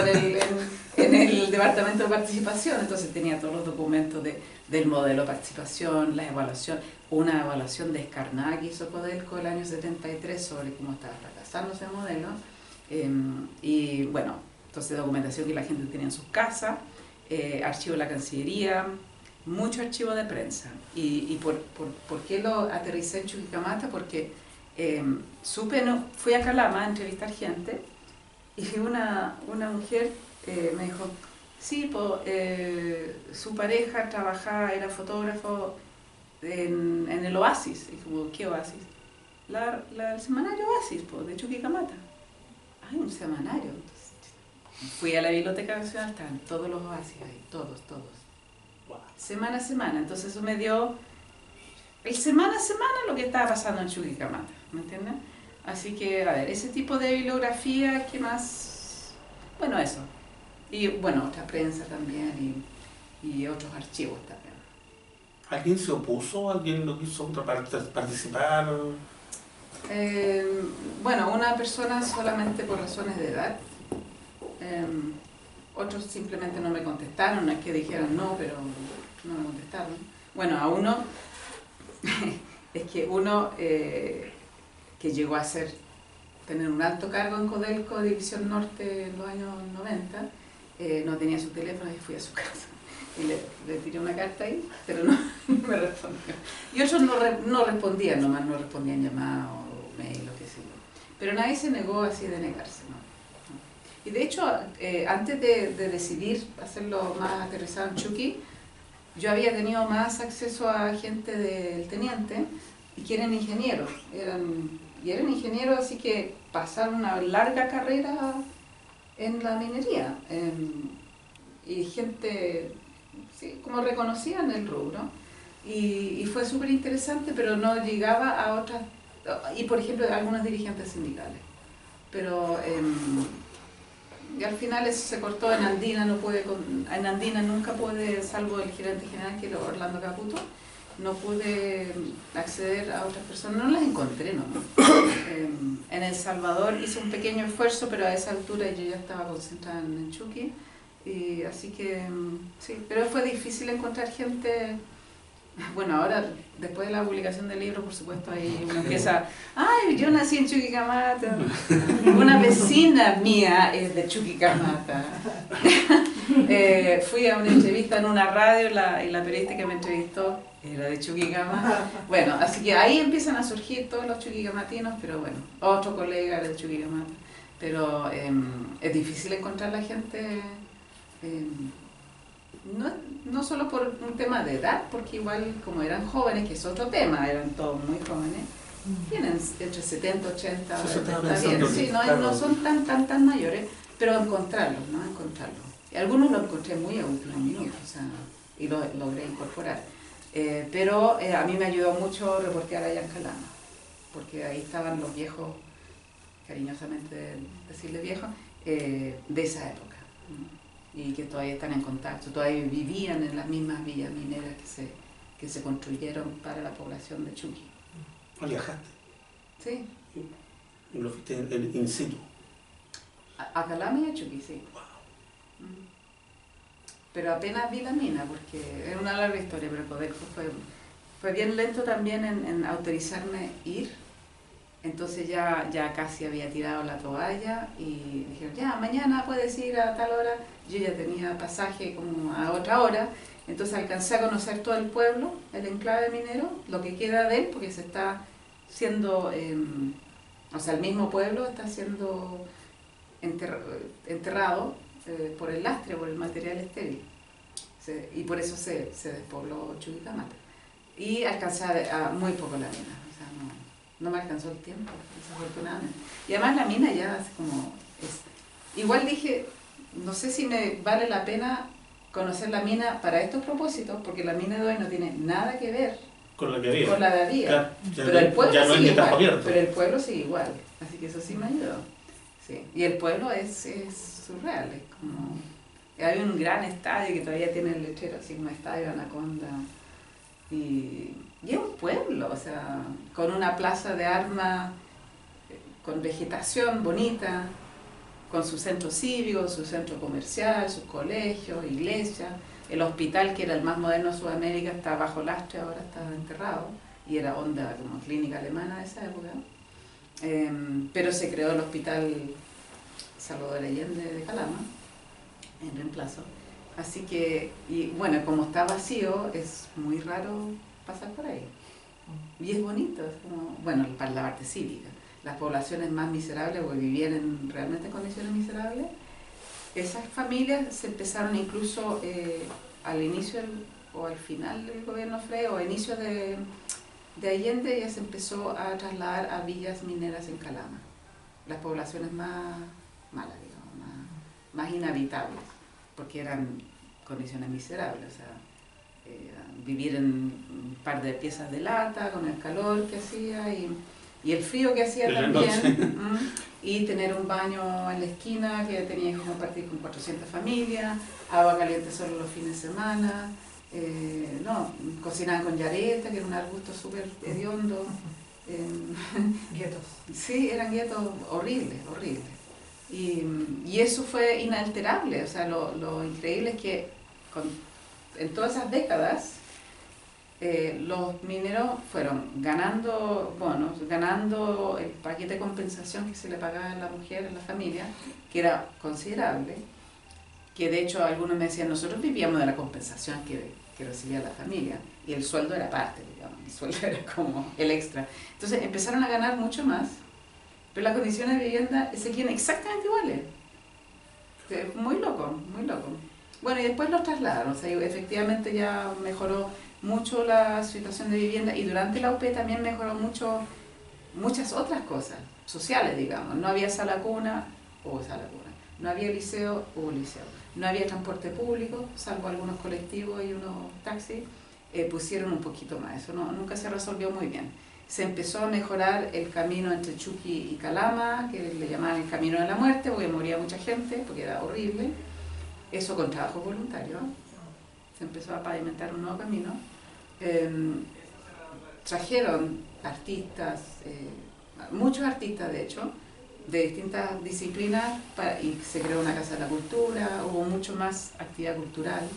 en el departamento de participación, entonces tenía todos los documentos del modelo de participación, la evaluación, una evaluación descarnada que hizo Codelco el año 73 sobre cómo estaba fracasando ese modelo. Y bueno, entonces documentación que la gente tenía en sus casas, archivo de la Cancillería, mucho archivo de prensa. ¿Y por qué lo aterricé en Chuquicamata? Porque fui a Calama a entrevistar gente y una mujer me dijo, sí, su pareja trabajaba, era fotógrafo en el Oasis. Y como, ¿qué Oasis? El semanario Oasis, de Chuquicamata. Ay, un semanario. Entonces, fui a la Biblioteca Nacional, estaban todos los Oasis ahí, todos. Semana a semana, entonces eso me dio semana a semana lo que estaba pasando en Chuquicamata, ¿me entienden? Así que, a ver, ese tipo de bibliografía, ¿qué más? Bueno, eso. Y bueno, otra prensa también y otros archivos también. ¿Alguien se opuso? ¿Alguien no quiso participar? Bueno, una persona solamente por razones de edad. Otros simplemente no me contestaron, no es que dijeran no, pero no me contestaron. Bueno, a uno, es que uno que llegó a tener un alto cargo en Codelco, División Norte, en los años 90, no tenía su teléfono y fui a su casa. Y le tiré una carta ahí, pero no me respondió. Y otros no respondían, nomás no respondían llamadas o mail, lo que sea. Pero nadie se negó así de negarse, ¿no? Y de hecho, antes de decidir hacerlo más aterrizado en Chuqui, yo había tenido más acceso a gente del teniente y que eran ingenieros. Eran ingenieros, así que pasaron una larga carrera en la minería. Y gente, sí, como reconocían el rubro. Y fue súper interesante, pero no llegaba a otras, y por ejemplo, a algunos dirigentes sindicales. Pero y al final eso se cortó. En Andina en Andina nunca pude, salvo el gerente general que era Orlando Caputo, no pude acceder a otras personas, no las encontré, ¿no? En El Salvador hice un pequeño esfuerzo, pero a esa altura yo ya estaba concentrada en Chuqui, y así que sí, pero fue difícil encontrar gente. Bueno, ahora, después de la publicación del libro, por supuesto, ahí uno empieza, ¡ay, yo nací en Chuquicamata! Una vecina mía es de Chuquicamata. Fui a una entrevista en una radio y la periodista que me entrevistó era de Chuquicamata. Bueno, así que ahí empiezan a surgir todos los chuquicamatinos, pero bueno, otro colega era de Chuquicamata. Pero es difícil encontrar la gente No solo por un tema de edad, porque igual como eran jóvenes, que es otro tema, eran todos muy jóvenes, tienen entre 70, 80, está bien, sí, no son tan mayores, pero encontrarlos. Y algunos los encontré muy a último minuto, o sea, y lo logré incorporar. Pero a mí me ayudó mucho reportear allá en Calama, porque ahí estaban los viejos, cariñosamente decirle viejos, de esa época, y que todavía están en contacto, todavía vivían en las mismas villas mineras que se construyeron para la población de Chuqui. ¿Viajaste? Sí. ¿Y lo fuiste in situ? A Calama y a Chuqui, sí. Wow. Pero apenas vi la mina, porque es una larga historia, pero Codelco fue bien lento también en autorizarme ir. Entonces ya casi había tirado la toalla y dijeron, ya, mañana puedes ir a tal hora. Yo ya tenía pasaje como a otra hora, entonces alcancé a conocer todo el pueblo, el enclave minero, lo que queda de él, porque se está siendo, o sea, el mismo pueblo está siendo enterrado por el lastre, por el material estéril. Y por eso se despobló Chuquicamata. Y alcancé a muy poco la mina, o sea, no me alcanzó el tiempo, desafortunadamente. Y además la mina ya es como... Igual dije, no sé si me vale la pena conocer la mina para estos propósitos, porque la mina de hoy no tiene nada que ver con la que había. Con la de había. Claro, pero el pueblo ya no sigue igual. Abierto. Pero el pueblo sigue igual. Así que eso sí me ayudó. Sí. Y el pueblo es surreal. Es como... Hay un gran estadio que todavía tiene el lechero, así como Estadio Anaconda. Y es un pueblo, o sea, con una plaza de armas, con vegetación bonita, con su centro cívico, su centro comercial, sus colegios, iglesias. El hospital, que era el más moderno de Sudamérica, está bajo lastre, ahora está enterrado, y era onda como clínica alemana de esa época. Pero se creó el Hospital Salvador Allende de Calama, en reemplazo. Así que, y bueno, como está vacío, es muy raro pasar por ahí. Y es bonito, es como, bueno, para la parte cívica. Las poblaciones más miserables, o que vivían realmente en condiciones miserables, esas familias se empezaron incluso al inicio o al final del gobierno Frey, o a inicio de Allende, ya se empezó a trasladar a villas mineras en Calama. Las poblaciones más malas, digamos, más inhabitables, porque eran condiciones miserables, o sea, vivir en un par de piezas de lata, con el calor que hacía y el frío que hacía también, y tener un baño en la esquina que tenía que compartir con 400 familias, agua caliente solo los fines de semana, cocinaban con yareta, que era un arbusto súper hediondo. Guetos. Sí, eran guetos horribles. Y eso fue inalterable, o sea, lo increíble es que en todas esas décadas los mineros fueron ganando bonos, ganando el paquete de compensación que se le pagaba a la mujer, a la familia, que era considerable, que de hecho algunos me decían, nosotros vivíamos de la compensación que recibía la familia, y el sueldo era parte, digamos, el sueldo era como el extra. Entonces empezaron a ganar mucho más, pero las condiciones de vivienda seguían exactamente iguales. Muy loco, muy loco. Bueno, y después los trasladaron, o sea, efectivamente ya mejoró mucho la situación de vivienda, y durante la UP también mejoró muchas otras cosas sociales, digamos. No había sala cuna, hubo sala cuna. No había liceo, hubo liceo. No había transporte público, salvo algunos colectivos y unos taxis, pusieron un poquito más. Eso nunca se resolvió muy bien. Se empezó a mejorar el camino entre Chuqui y Calama, que le llamaban el camino de la muerte, porque moría mucha gente, porque era horrible. Eso con trabajo voluntario. Se empezó a pavimentar un nuevo camino. Trajeron artistas, muchos artistas de hecho, de distintas disciplinas, y se creó una casa de la cultura, hubo mucho más actividad cultural.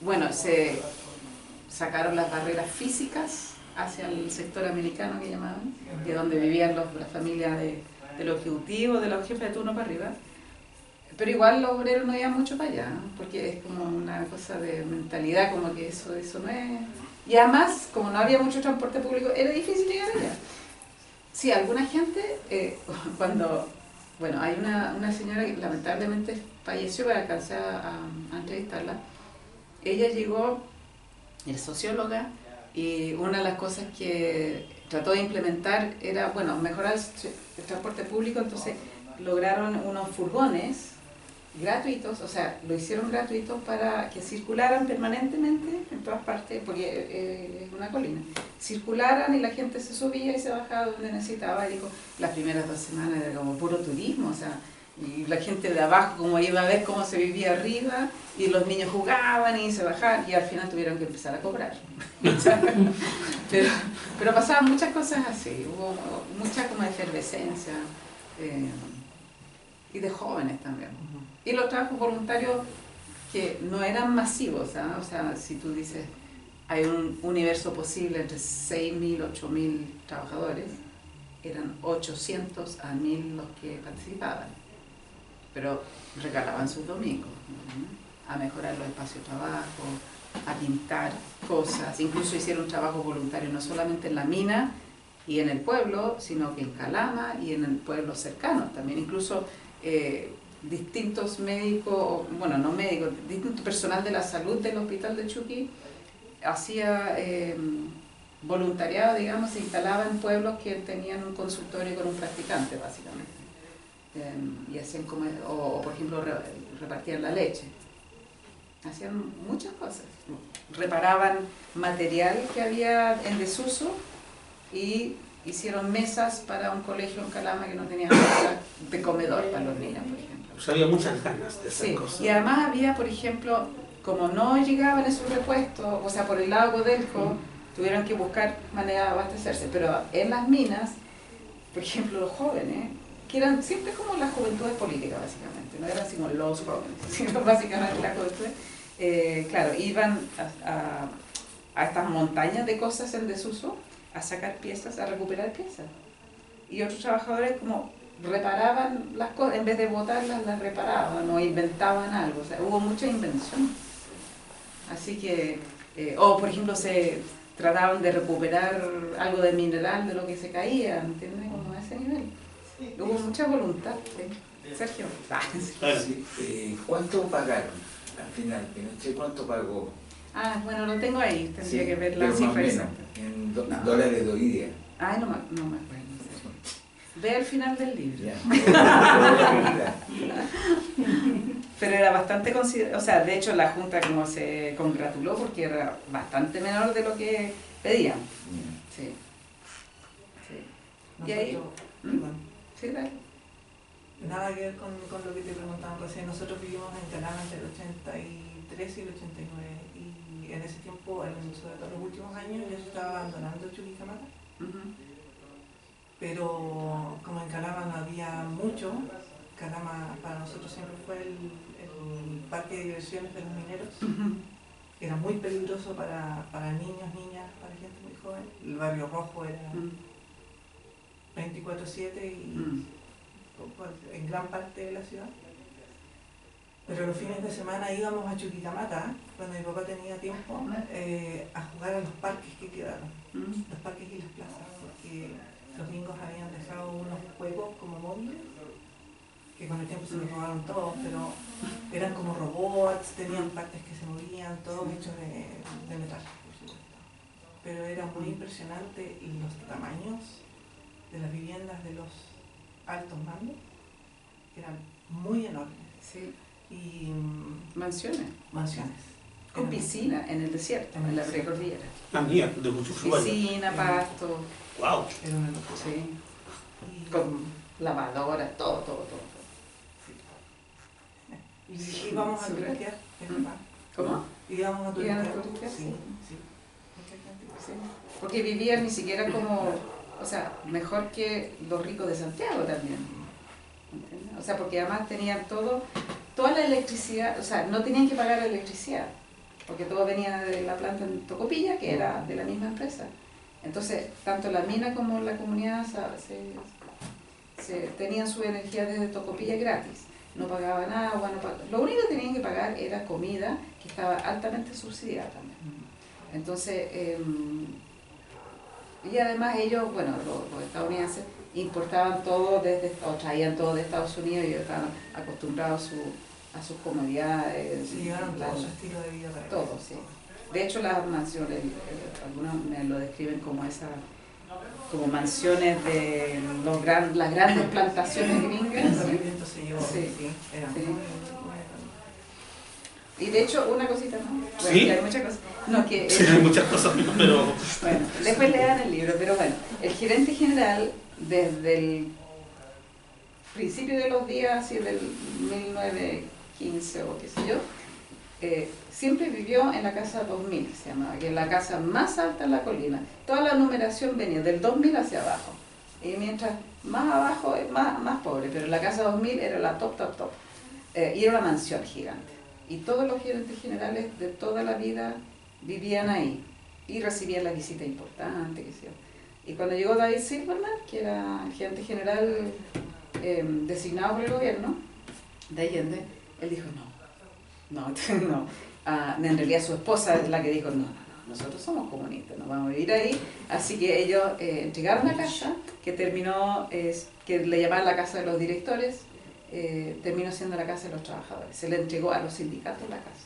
Bueno, se sacaron las barreras físicas hacia el sector americano, que llamaban, que es donde vivían las familias de los ejecutivos, de los jefes de turno para arriba. Pero igual los obreros no iban mucho para allá, porque es como una cosa de mentalidad, como que eso no es... Y además, como no había mucho transporte público, era difícil llegar allá. Sí, alguna gente, cuando Bueno, hay una señora que lamentablemente falleció, para alcanzar a entrevistarla. Ella llegó, es socióloga, y una de las cosas que trató de implementar era, bueno, mejorar el transporte público. Entonces lograron unos furgones gratuitos, o sea, lo hicieron gratuitos para que circularan permanentemente en todas partes, porque es una colina. Circularan y la gente se subía y se bajaba donde necesitaba. Y dijo, las primeras 2 semanas era como puro turismo, o sea, y la gente de abajo como iba a ver cómo se vivía arriba, y los niños jugaban y se bajaban, y al final tuvieron que empezar a cobrar. pero pasaban muchas cosas así, hubo mucha como efervescencia, y de jóvenes también. Y los trabajos voluntarios que no eran masivos, ¿eh? O sea, si tú dices, hay un universo posible entre 6.000, 8.000 trabajadores, eran 800 a 1.000 los que participaban, pero regalaban sus domingos, ¿no? A mejorar los espacios de trabajo, a pintar cosas, incluso hicieron trabajo voluntario no solamente en la mina y en el pueblo, sino que en Calama y en el pueblo cercano también, incluso distintos médicos, bueno, no médicos, distinto personal de la salud del hospital de Chuquí hacía voluntariado, digamos, se instalaba en pueblos que tenían un consultorio con un practicante, básicamente. Y hacían como, o por ejemplo, repartían la leche. Hacían muchas cosas. Reparaban material que había en desuso y hicieron mesas para un colegio en Calama que no tenía mesa de comedor para los niños, por ejemplo. O sea, había muchas ganas de hacer cosas. Y además había, por ejemplo, como no llegaban esos repuestos, o sea, por el lado Codelco, tuvieron que buscar manera de abastecerse. Pero en las minas, por ejemplo, los jóvenes, que eran siempre como las juventudes políticas, básicamente, no eran así como los jóvenes, sino básicamente las juventudes, claro, iban a estas montañas de cosas en desuso, a sacar piezas, a recuperar piezas. Y otros trabajadores como reparaban las cosas, en vez de botarlas, las reparaban o inventaban algo. O sea, hubo mucha invención. Así que, o por ejemplo, se trataban de recuperar algo de mineral de lo que se caía, ¿entiendes? Como a ese nivel. Hubo mucha voluntad. ¿Sí? Sergio. ¿Cuánto pagaron al final? No sé cuánto pagó. Ah, bueno, lo tengo ahí, tendría que ver la pero cifra más o menos, exacta. en dólares de hoy día. Ay, no me acuerdo. Ve al final del libro. Pero era bastante considerado, o sea, de hecho la Junta como se congratuló porque era bastante menor de lo que pedían. Sí. Sí. Y ahí... Sí, dale. Nada que ver con lo que te preguntaban recién. Nosotros vivimos en Calama entre el 83 y el 89 y en ese tiempo, sobre todo en los últimos años, ya se estaba abandonando Chuquicamata. Pero como en Calama no había mucho, Calama para nosotros siempre fue el parque de diversiones de los mineros. Era muy peligroso para niños, niñas, para gente muy joven. El barrio rojo era 24/7 y en gran parte de la ciudad. Pero los fines de semana íbamos a Chuquicamata, cuando mi papá tenía tiempo, a jugar a los parques que quedaron, los parques y las plazas, porque los gringos habían dejado unos juegos como móviles, que con el tiempo se los robaron todos, pero eran como robots, tenían partes que se movían, todos hechos de metal, por supuesto. Pero era muy impresionante los tamaños de las viviendas de los altos mandos, que eran muy enormes. Sí. Y mansiones. Con piscina en el desierto, en la precordillera. Ah, mía, de Cuchuchuaya. Piscina, pasto. Wow. Era una locura. Sí. Con lavadora, todo. Y íbamos a turistear, ¿Cómo? Íbamos a turistear. Sí. Porque vivían ni siquiera como, o sea, mejor que los ricos de Santiago también. ¿Entiendes? O sea, porque además tenían toda la electricidad, o sea, no tenían que pagar la electricidad, porque todo venía de la planta en Tocopilla, que era de la misma empresa. Entonces, tanto la mina como la comunidad tenían su energía desde Tocopilla gratis. No pagaban agua, lo único que tenían que pagar era comida, que estaba altamente subsidiada también. Entonces, Y además ellos, bueno, los estadounidenses importaban todo o traían todo de Estados Unidos y ellos estaban acostumbrados a sus comodidades. Se llevaron todo su estilo de vida para acá. Todo, sí. De hecho, las mansiones, algunos me lo describen como como mansiones de las grandes plantaciones gringas. Sí. Y de hecho, una cosita más. Bueno, ¿Sí? Que hay muchas cosas. No, que, Sí, hay muchas cosas, pero... Bueno, después lean el libro, pero bueno, el gerente general, desde el principio de los días, así del 1915 o qué sé yo, siempre vivió en la casa 2000, se llamaba, que es la casa más alta en la colina. Toda la numeración venía del 2000 hacia abajo. Y mientras más abajo, más pobre, pero la casa 2000 era la top. Y era una mansión gigante. Y todos los gerentes generales de toda la vida vivían ahí. Y recibían la visita importante, qué sé yo. Y cuando llegó David Silverman, que era el gerente general designado por el gobierno de Allende, él dijo no. En realidad su esposa es la que dijo no, nosotros somos comunistas, no vamos a vivir ahí. Así que ellos entregaron la casa, que terminó, que le llamaban la casa de los directores, terminó siendo la casa de los trabajadores. Se le entregó a los sindicatos la casa.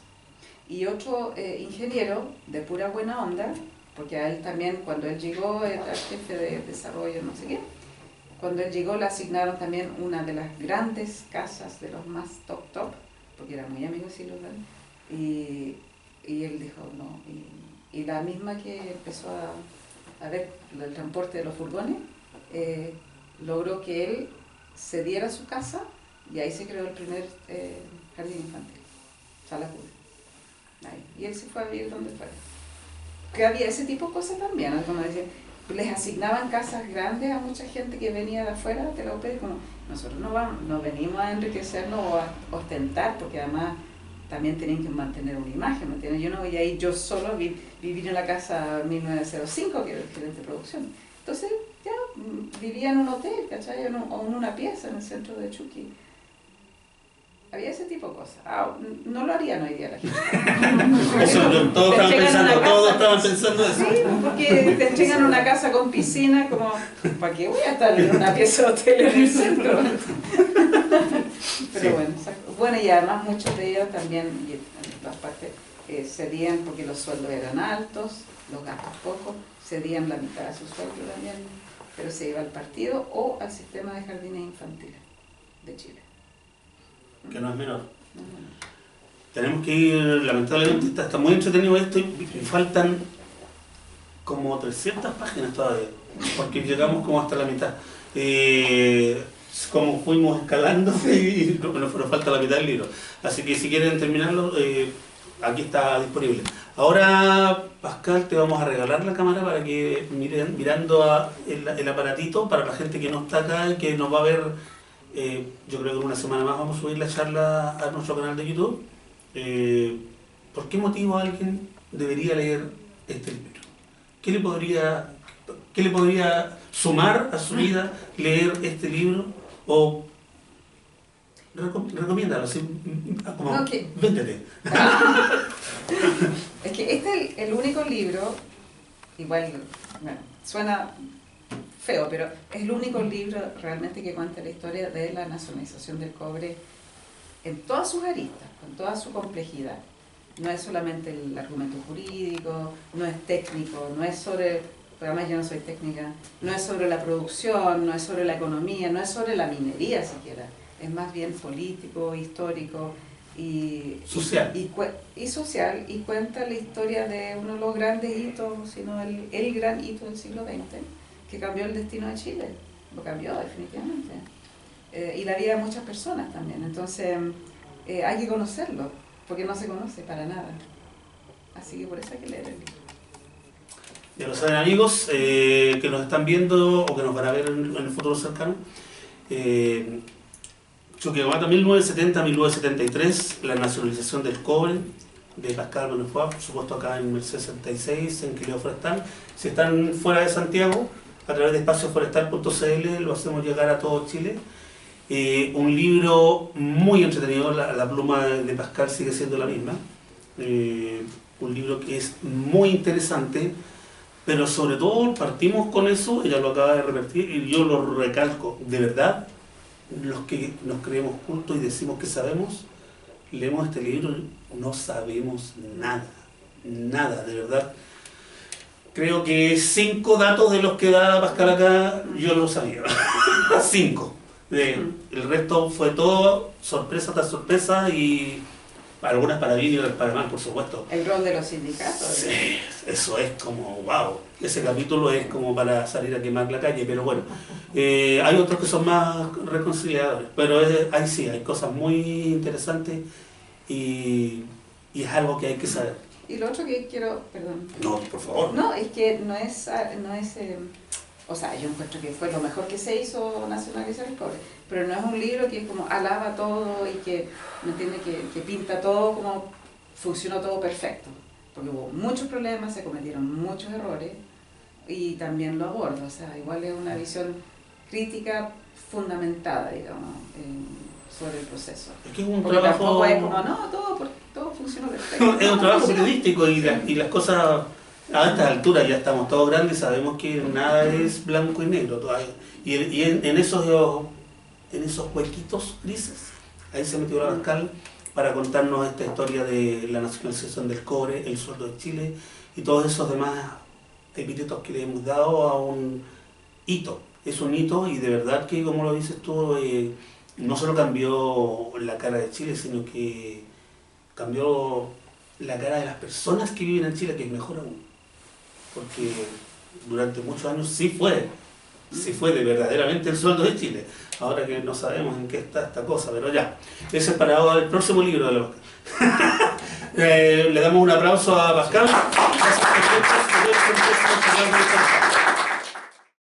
Y otro ingeniero de pura buena onda, porque a él también, cuando él llegó, era jefe de desarrollo, no sé qué, cuando él llegó le asignaron también una de las grandes casas de los más top, porque era muy amigo de Silverman, y él dijo no. Y la misma que empezó a ver el transporte de los furgones, logró que él cediera su casa, y ahí se creó el primer jardín infantil, Sala Jude. Y él se fue a vivir donde fuera. Que había ese tipo de cosas también, ¿no? Como decían, les asignaban casas grandes a mucha gente que venía de afuera de la UP, como nosotros no venimos a enriquecernos o a ostentar, porque además también tenían que mantener una imagen, ¿me entiendes? Yo no voy a ir yo solo vivir en la casa 1905, que era el gerente de producción. Entonces ya vivía en un hotel, ¿cachai? O en una pieza en el centro de Chuquí. Había ese tipo de cosas. No lo harían hoy día la gente. Eso, todos estaban pensando eso. Sí, porque te entregan una casa con piscina, como, ¿para qué voy a estar en una pieza de hotel en el centro? Pero sí. Bueno, y además muchos de ellos también, y en todas partes, cedían porque los sueldos eran altos, los gastos pocos, cedían la mitad de su sueldo también, pero se iba al partido o al sistema de jardines infantiles de Chile. Que no es menor. Tenemos que ir, lamentablemente está muy entretenido esto y faltan como 300 páginas todavía, porque llegamos como hasta la mitad. Como fuimos escalando y nos falta la mitad del libro. Así que si quieren terminarlo, aquí está disponible. Ahora, Pascal, te vamos a regalar la cámara para que miren mirando el aparatito para la gente que no está acá y que nos va a ver. Yo creo que en una semana más vamos a subir la charla a nuestro canal de YouTube. ¿Por qué motivo alguien debería leer este libro? ¿Qué le podría sumar a su vida leer este libro? O recomiéndalo, así como véndete. Es que este es el único libro, igual, bueno, suena feo, pero es el único libro realmente que cuenta la historia de la nacionalización del cobre en todas sus aristas, con toda su complejidad. No es solamente el argumento jurídico, no es técnico, no es sobre, además yo no soy técnica, no es sobre la producción, no es sobre la economía, no es sobre la minería siquiera, es más bien político, histórico y social. Y social, y cuenta la historia de uno de los grandes hitos, sino el gran hito del siglo XX, que cambió el destino de Chile, lo cambió definitivamente, y la vida de muchas personas también. Entonces hay que conocerlo, porque no se conoce para nada, así que por eso hay que leer el libro. Ya lo saben, amigos que nos están viendo o que nos van a ver en el futuro cercano. Chuquicamata 1970-1973, la nacionalización del cobre, de Pascal Bonnefoy, por supuesto acá en Merced 66, en Quileo Forestal. Si están fuera de Santiago, a través de espacioforestal.cl lo hacemos llegar a todo Chile. Un libro muy entretenido, la pluma de Pascal sigue siendo la misma. Un libro que es muy interesante Pero sobre todo partimos con eso, ella lo acaba de repetir y yo lo recalco, de verdad, los que nos creemos cultos y decimos que sabemos, leemos este libro, no sabemos nada, nada, de verdad. Creo que 5 datos de los que da Pascal acá, yo lo sabía, 5. El resto fue todo sorpresa tras sorpresa y algunas para bien y otras para mal, por supuesto. El rol de los sindicatos. Sí, eso es como, wow, ese capítulo es como para salir a quemar la calle, pero bueno, hay otros que son más reconciliadores, pero ahí sí, hay cosas muy interesantes y es algo que hay que saber. Y lo otro que quiero, perdón. No, por favor. No, es que no es o sea, yo encuentro que fue lo mejor que se hizo nacionalizar el cobre, pero no es un libro que es como alaba todo y que, ¿me entiende? Que pinta todo como funcionó todo perfecto, porque hubo muchos problemas, se cometieron muchos errores y también lo aborda, o sea, igual es una visión crítica fundamentada, digamos, sobre el proceso. Es que es un porque trabajo... tampoco es como, no, todo funcionó perfecto. Es un trabajo periodístico y las cosas... A estas alturas ya estamos todos grandes y sabemos que nada es blanco y negro todavía. Y en esos huequitos grises, ahí se metió la Pascal para contarnos esta historia de la nacionalización del cobre, el sueldo de Chile y todos esos demás epítetos que le hemos dado a un hito. Es un hito y de verdad que, como lo dices tú, no solo cambió la cara de Chile, sino que cambió la cara de las personas que viven en Chile, que es mejor aún. Porque durante muchos años sí fue de verdaderamente el sueldo de Chile. Ahora que no sabemos en qué está esta cosa, pero ya. Ese es para el próximo libro de la Pascal. Le damos un aplauso a Pascal. Gracias por